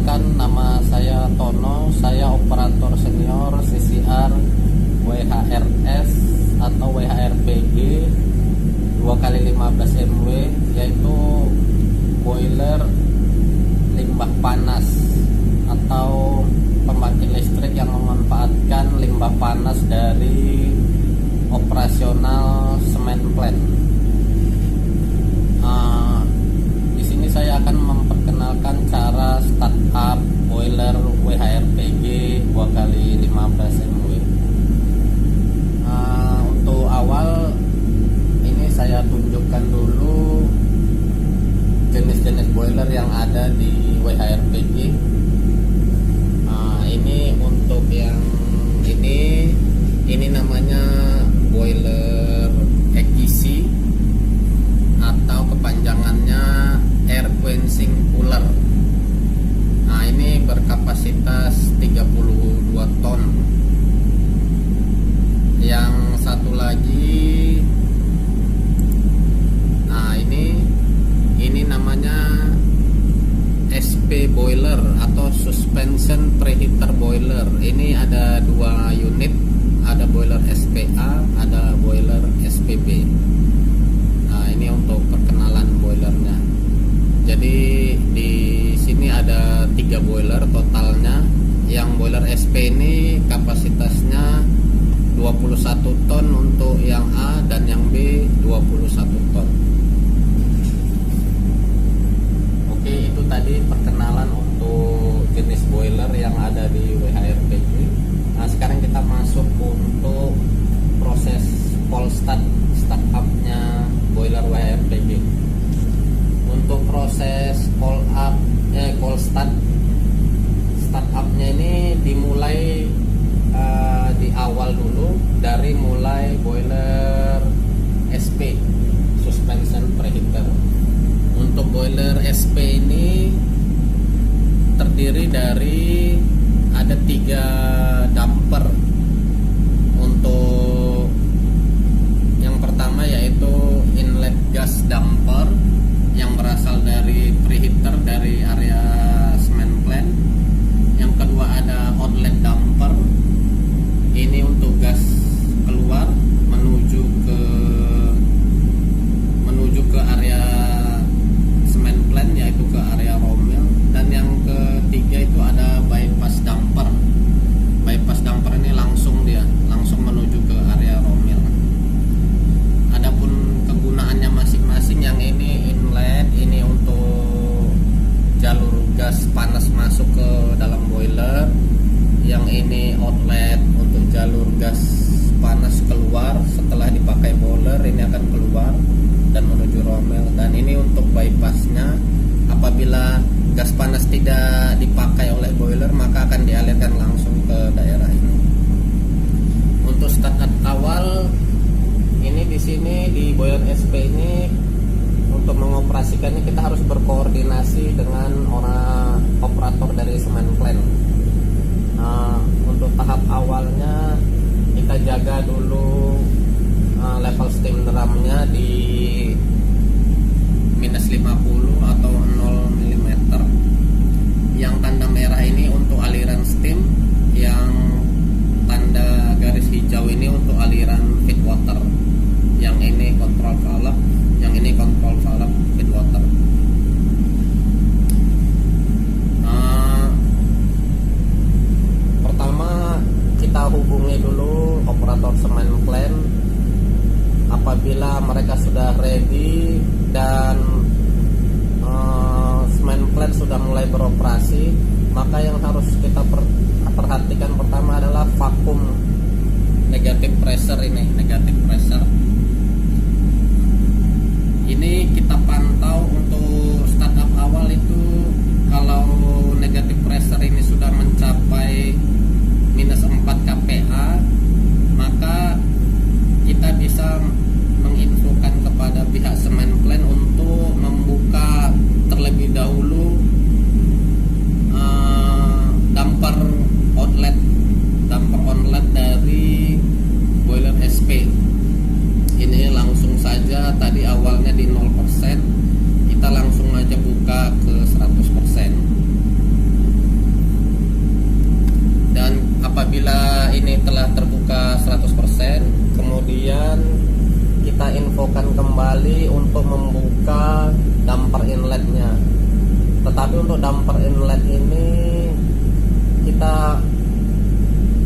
Perkenalkan, nama saya Tono, saya operator senior CCR WHRS atau WHRPG 2x15 MW, yaitu boiler limbah panas atau pembangkit listrik yang memanfaatkan limbah panas dari operasional semen plant. Di sini saya akan memperkenalkan cara startup boiler WHRPG 2x15 MW. Untuk awal ini saya tunjukkan dulu jenis-jenis boiler yang ada di WHRPG. Ini untuk yang ini namanya boiler EQC atau kepanjangannya air quenching cooler. Ini berkapasitas 32 ton. Yang satu lagi, ini namanya SP boiler atau suspension preheater boiler. Ini ada dua unit, ada boiler SPA, ada boiler SPB. Ini untuk perkenalan boilernya. Jadi di sini ada 3 boiler totalnya. Yang boiler SP ini kapasitasnya 21 ton untuk yang A, dan yang B 21 ton. Oke, itu tadi perkenalan untuk jenis boiler yang ada di WHRPG. Sekarang kita masuk untuk proses cold startup-nya boiler WHRPG. Untuk proses startup-nya ini dimulai di awal dulu, dari mulai boiler SP suspension preheater. Untuk boiler SP ini terdiri dari ada 3 damper. Untuk yang pertama yaitu inlet gas damper yang berasal dari preheater dari area semen plant. Yang kedua ada outlet damper. Ini untuk gas keluar menuju ke area semen plant, yaitu ke area romel. Dan yang ketiga itu ada bypass damper. Bypass damper ini langsung menuju ke area romel. Adapun kegunaannya masing-masing, yang ini inlet, ini untuk jalur gas panas masuk ke dalam boiler. Yang ini outlet untuk jalur gas panas keluar setelah dipakai boiler, ini akan keluar dan menuju romel. Dan ini untuk bypassnya, apabila gas panas tidak dipakai oleh boiler maka akan dialirkan langsung ke daerah ini. Untuk startup awal ini di sini di boiler SP ini, untuk mengoperasikannya kita harus berkoordinasi dengan orang operator dari semen plant. Untuk tahap awalnya kita jaga dulu level steam drumnya di minus 50 atau 0 mm. Yang tanda merah ini untuk aliran steam, yang tanda garis hijau ini untuk aliran feed water. Yang ini control valve, yang ini control valve feed water. Pertama kita hubungi dulu operator semen plant. Apabila mereka sudah ready dan semen plant sudah mulai beroperasi, maka yang harus kita perhatikan pertama adalah vakum negatif pressure. Ini kita pantau untuk startup awal itu, kalau negatif pressure ini sudah mencapai minus 4 kPa, maka kita bisa menginfokan kepada pihak semen plant untuk membuka terlebih dahulu damper outlet dari boiler SP. Ini langsung saja, tadi awalnya di 0%, kita damper inletnya. Tetapi untuk damper inlet ini kita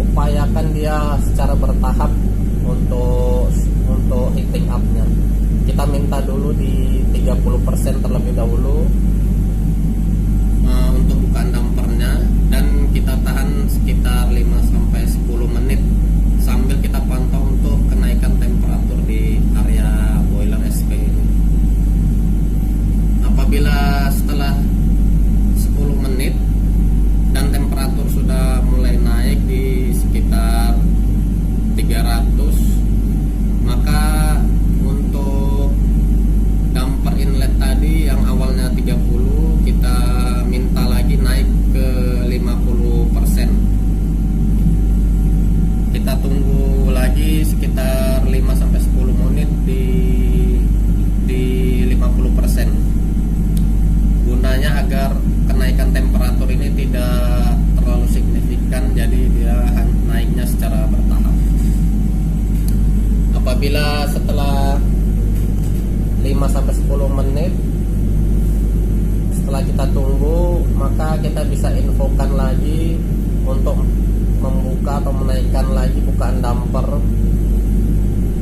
upayakan dia secara bertahap untuk heating up-nya. Kita minta dulu di 30% terlebih dahulu untuk bukaan dampernya, dan kita tahan sekitar 5-10 menit sambil kita pantau untuk kenaikan temperatur di area boiler SP ini. Apabila setelah 10 menit dan temperatur sudah mulai naik di sekitar 300, maka untuk damper inlet tadi yang awalnya 30 kita minta lagi naik ke 50%. Kita tunggu lagi sekitar 5-10 menit di 50%. Gunanya agar kenaikan temperatur ini tidak terlalu signifikan, jadi dia naiknya secara bertahap. Apabila setelah 5-10 menit setelah kita tunggu, maka kita bisa infokan lagi untuk membuka atau menaikkan lagi bukaan damper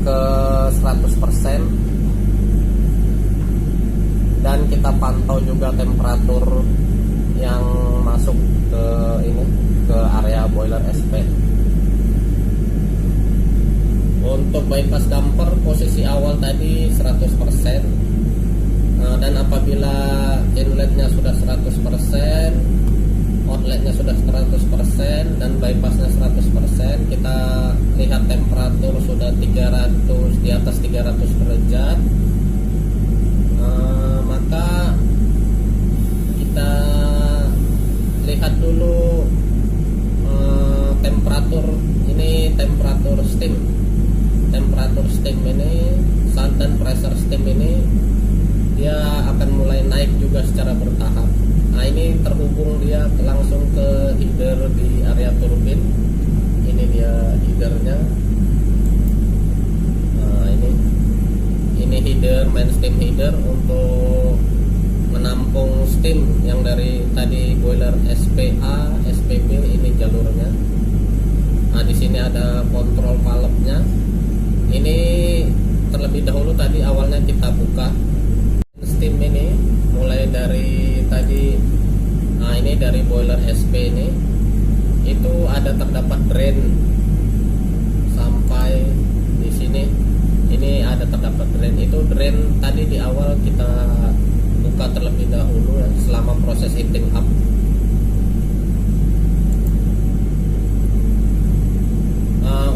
ke 100%, dan kita pantau juga temperatur yang masuk ke area boiler SP. Untuk bypass damper posisi awal tadi 100%, dan apabila inletnya sudah 100%, outletnya sudah 100%, dan bypassnya 100%, kita lihat temperatur sudah 300, di atas 300 derajat, maka kita lihat dulu temperatur steam ini, dan pressure steam ini dia akan mulai naik juga secara bertahap. Nah, ini terhubung dia langsung ke header di area turbin. Ini dia headernya. Nah, ini header, main steam header untuk menampung steam yang dari tadi boiler SPA, SPB, ini jalurnya. Nah, di sini ada kontrol valve-nya. Ini terlebih dahulu tadi awalnya kita buka steam ini mulai dari tadi. Nah, ini dari boiler SP ini itu ada terdapat drain sampai di sini. Ini ada terdapat drain. Itu drain tadi di awal kita buka terlebih dahulu ya, selama proses heating up.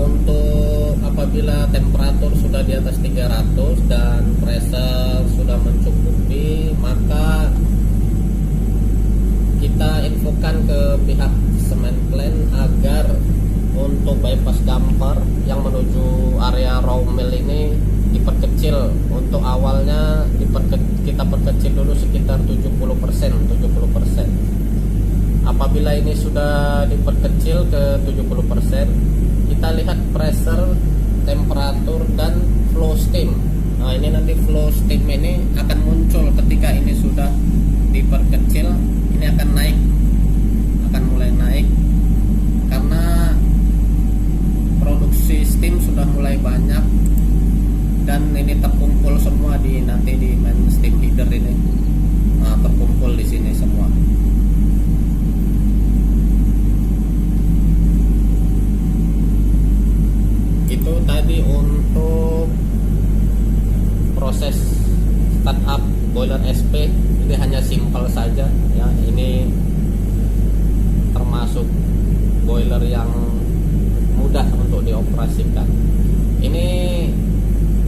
Untuk apabila temperatur sudah di atas 300 dan pressure sudah mencukupi, maka kita infokan ke pihak cement plant agar untuk bypass damper yang menuju area raw mill ini diperkecil. Untuk awalnya kita perkecil dulu sekitar 70%. Apabila ini sudah diperkecil ke 70%, kita lihat pressure, temperatur, dan flow steam. Nah, ini nanti flow steam ini akan muncul ketika ini sudah diperkecil. Ini akan naik, akan mulai naik karena produksi steam sudah mulai banyak, dan ini terkumpul semua nanti di main steam header ini. Nah, terkumpul di sini semua. Itu tadi untuk proses startup boiler SP. Ini hanya simpel saja ya. Ini termasuk boiler yang mudah untuk dioperasikan. Ini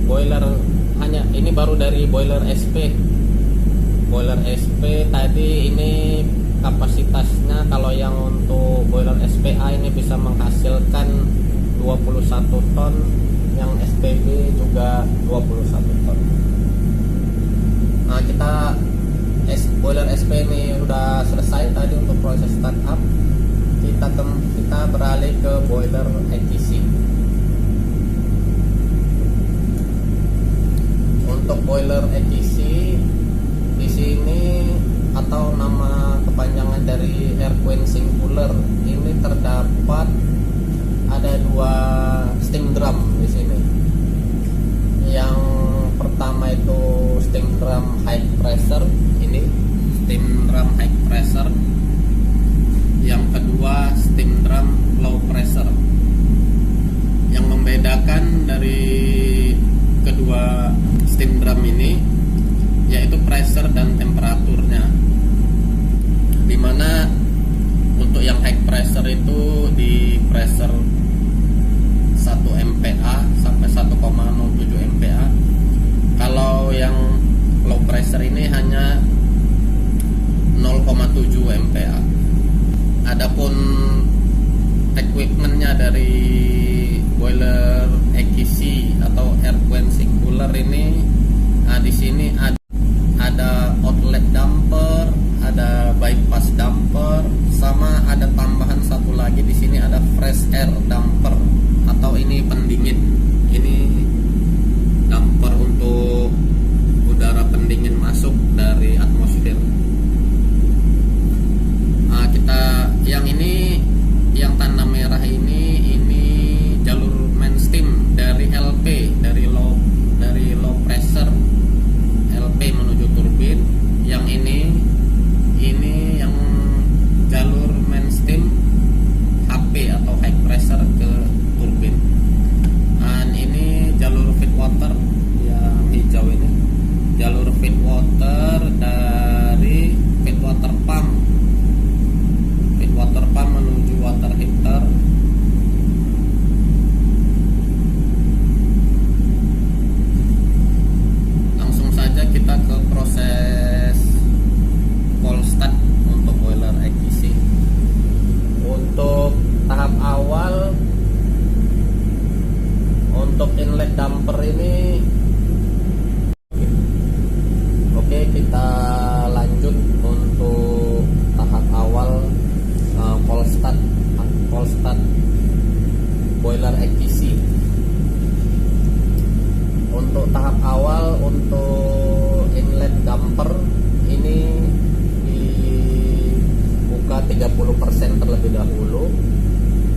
boiler ini baru dari boiler SP. Boiler SP tadi ini kapasitasnya, kalau yang untuk boiler SPA ini bisa menghasilkan 21 ton, yang SPB juga 21 ton. Nah, boiler SP ini sudah selesai tadi untuk proses startup. Kita beralih ke boiler ETC. Untuk boiler ETC di sini atau nama kepanjangan dari air quenching cooler ini terdapat ada 2 steam drum di sini. Yang pertama itu steam drum high pressure, ini steam drum high pressure. Yang kedua steam drum low pressure. Yang membedakan dari kedua steam drum ini yaitu pressure dan temperaturnya. Dimana untuk yang high pressure itu di pressure 1 MPa sampai 1,07 MPa. Kalau yang low pressure ini hanya 0,7 MPa. Adapun equipmentnya dari boiler EKC atau air quenching cooler ini, di sini ada outlet damper, ada bypass damper, sama ada tambahan satu lagi di sini ada fresh air damper atau ini pendingin. Ini damper untuk udara pendingin masuk dari atmosfer. Kita yang ini, yang tanda merah ini jalur main steam dari LP, dari low pressure LP menuju turbin. Yang ini yang jalur main steam HP atau high pressure ke turbin. Dan ini jalur feed water yang hijau ini, jalur feed water dari feed water pump menuju water heater. Langsung saja kita ke proses cold start untuk boiler EKC. Untuk tahap awal, untuk inlet damper ini, oke, kita lanjut untuk tahap awal cold start boiler EKC. Untuk tahap awal untuk inlet damper ini dibuka 30% terlebih dahulu.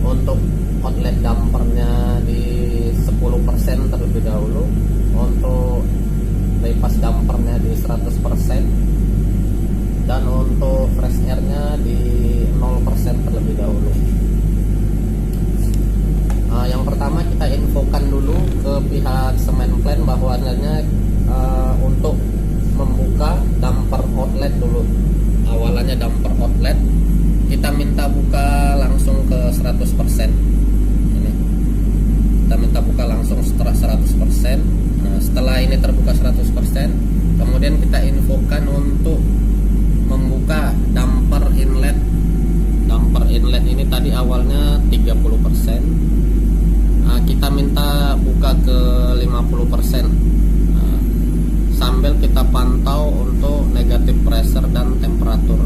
Untuk outlet dampernya di 10% terlebih dahulu. Untuk bypass dampernya di 100%. Dan untuk fresh airnya di 0% terlebih dahulu. Yang pertama kita infokan dulu ke pihak semen plant bahwasanya untuk membuka damper outlet dulu. Awalannya damper outlet kita minta buka langsung ke 100%. Ini kita minta buka langsung setelah 100%. Nah, setelah ini terbuka 100%, kemudian kita infokan untuk membuka damper inlet. Damper inlet ini tadi awalnya 30%. Kita minta buka ke 50%. Sambil kita pantau untuk negatif pressure dan temperatur.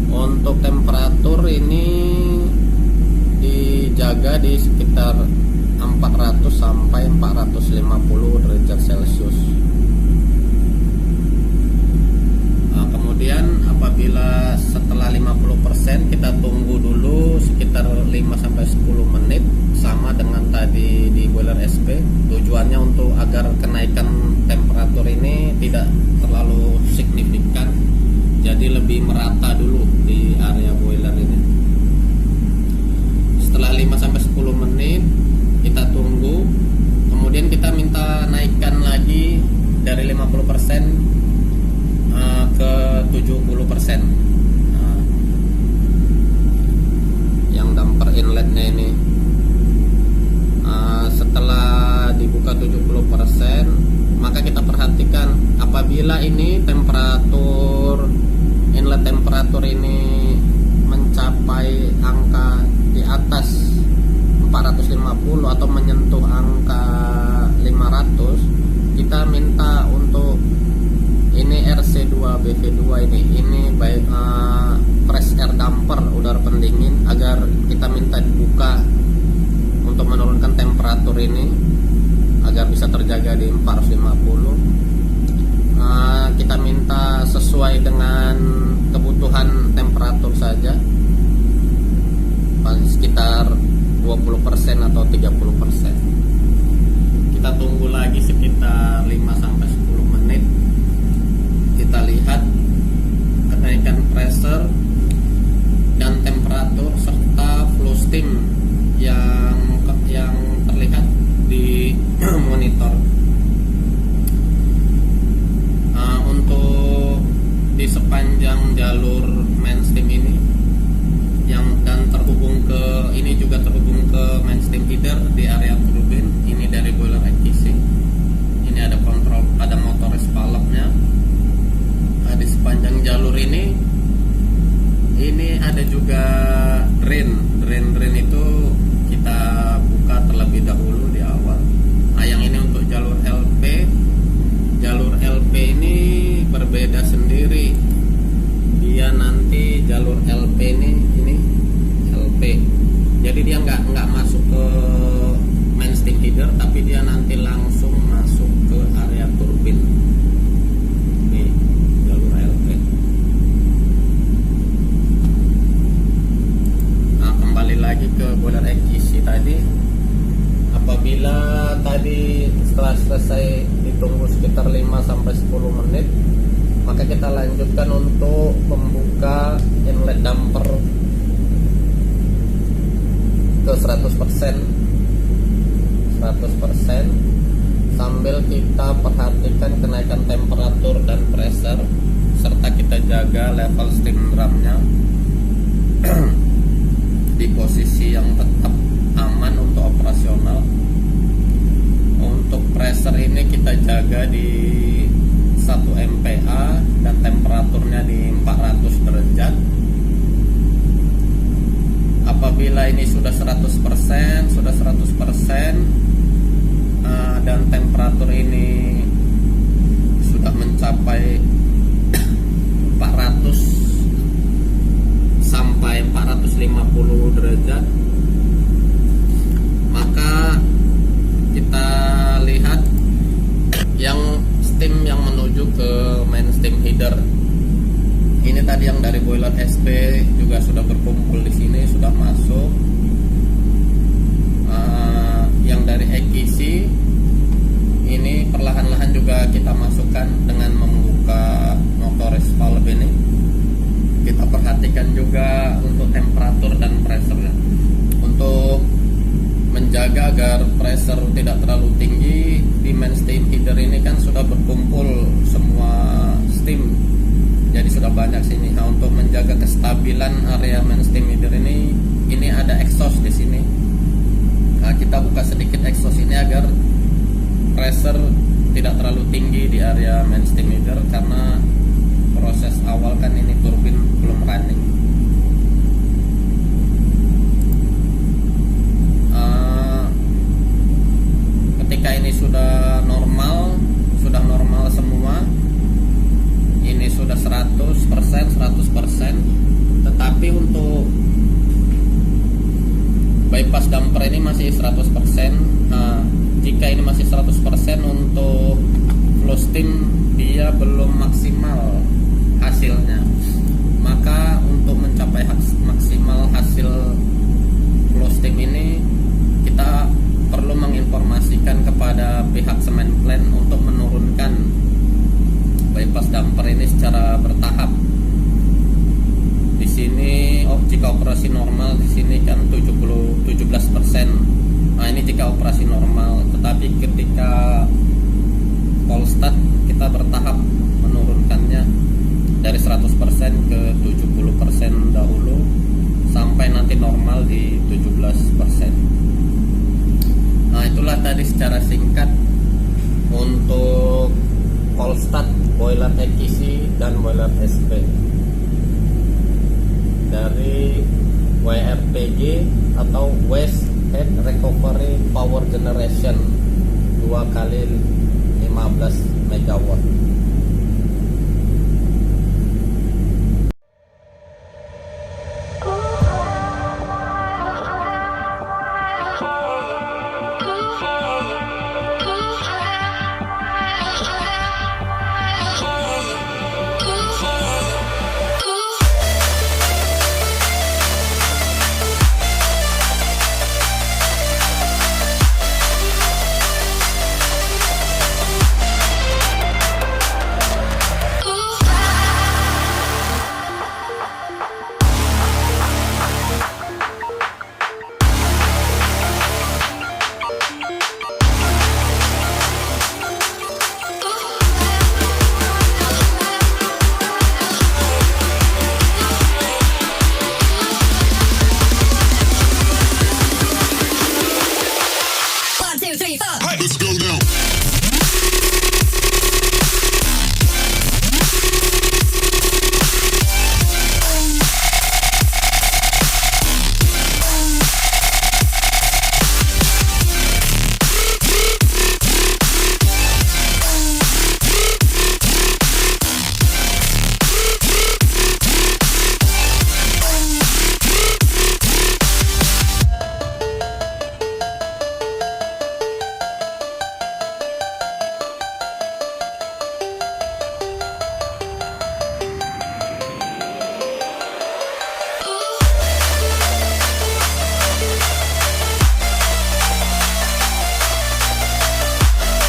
Untuk temperatur ini dijaga di sekitar 400 sampai 450 derajat Celcius. Kemudian apabila setelah 50% kita tunggu dulu sekitar 5-10 menit, sama dengan tadi di boiler SP. Tujuannya untuk agar kenaikan temperatur ini tidak terlalu signifikan, jadi lebih merata dulu di area boiler ini. Setelah 5-10 menit kita tunggu, kemudian kita minta naikkan lagi dari 50% ke 70%. Yang damper inletnya ini setelah dibuka 70%, maka kita perhatikan apabila ini inlet temperatur ini mencapai angka di atas 450 atau menyentuh angka 500, kita minta untuk ini RC2 BV2 ini baik fresh air damper, udara pendingin, agar kita minta dibuka untuk menurunkan temperatur ini agar bisa terjaga di 450. Kita minta sesuai dengan sepanjang jalur main steam ini dan terhubung ke ini juga terhubung ke main steam header di area turbin. Ini dari boiler AKC. Ini ada kontrol, ada motor valve-nya. Nah, di sepanjang jalur ini ada juga drain itu kita buka terlebih dahulu di awal. Nah, yang ini untuk jalur LP ini berbeda sendiri. Dia nanti jalur LP ini LP, jadi dia nggak masuk ke main steam header, tapi dia nanti langsung masuk ke area turbin. Nih jalur LP. Nah, kembali lagi ke boiler AKC tadi. Apabila tadi setelah selesai ditunggu sekitar 5-10 menit, maka kita lanjutkan untuk membuka inlet damper ke 100% sambil kita perhatikan kenaikan temperatur dan pressure, serta kita jaga level steam drumnya di posisi yang tetap aman untuk operasional. Untuk pressure ini kita jaga di 1 MPa dan temperaturnya di 400 derajat. Apabila ini sudah 100%, dan temperatur ini sudah mencapai 400 sampai 450 derajat, maka kita lihat yang steam yang menuju ke main steam header. Ini tadi yang dari boiler SP juga sudah berkumpul di sini, sudah masuk. Yang dari AKC ini perlahan-lahan juga kita masukkan dengan membuka motor valve ini. Kita perhatikan juga untuk temperatur dan pressure untuk menjaga agar pressure tidak terlalu tinggi. Di main steam header ini kan sudah berkumpul semua steam, jadi sudah banyak sini. Nah, untuk menjaga kestabilan area main steam header ini ada exhaust di sini. Nah, kita buka sedikit exhaust ini agar pressure tidak terlalu tinggi di area main steam header, karena proses awal kan ini turbin belum running. Ketika ini sudah normal semua, ini sudah 100%, tetapi untuk bypass damper ini masih 100%. Jika ini masih 100%, untuk flow steam dia belum maksimal hasilnya. Maka untuk mencapai maksimal hasil flow steam ini, kita perlu menginformasikan kepada pihak semen plant untuk menurunkan bypass damper ini secara bertahap. Di sini jika operasi normal di sini kan 17%. Nah, ini jika operasi normal, tetapi ketika cold start kita bertahap menurunkannya dari 100% ke 70% dahulu sampai nanti normal di 17%. Nah, itulah tadi secara singkat untuk cold start boiler AKC dan boiler SP dari WRPG atau Waste Heat Recovery Power Generation 2 kali 15 MW.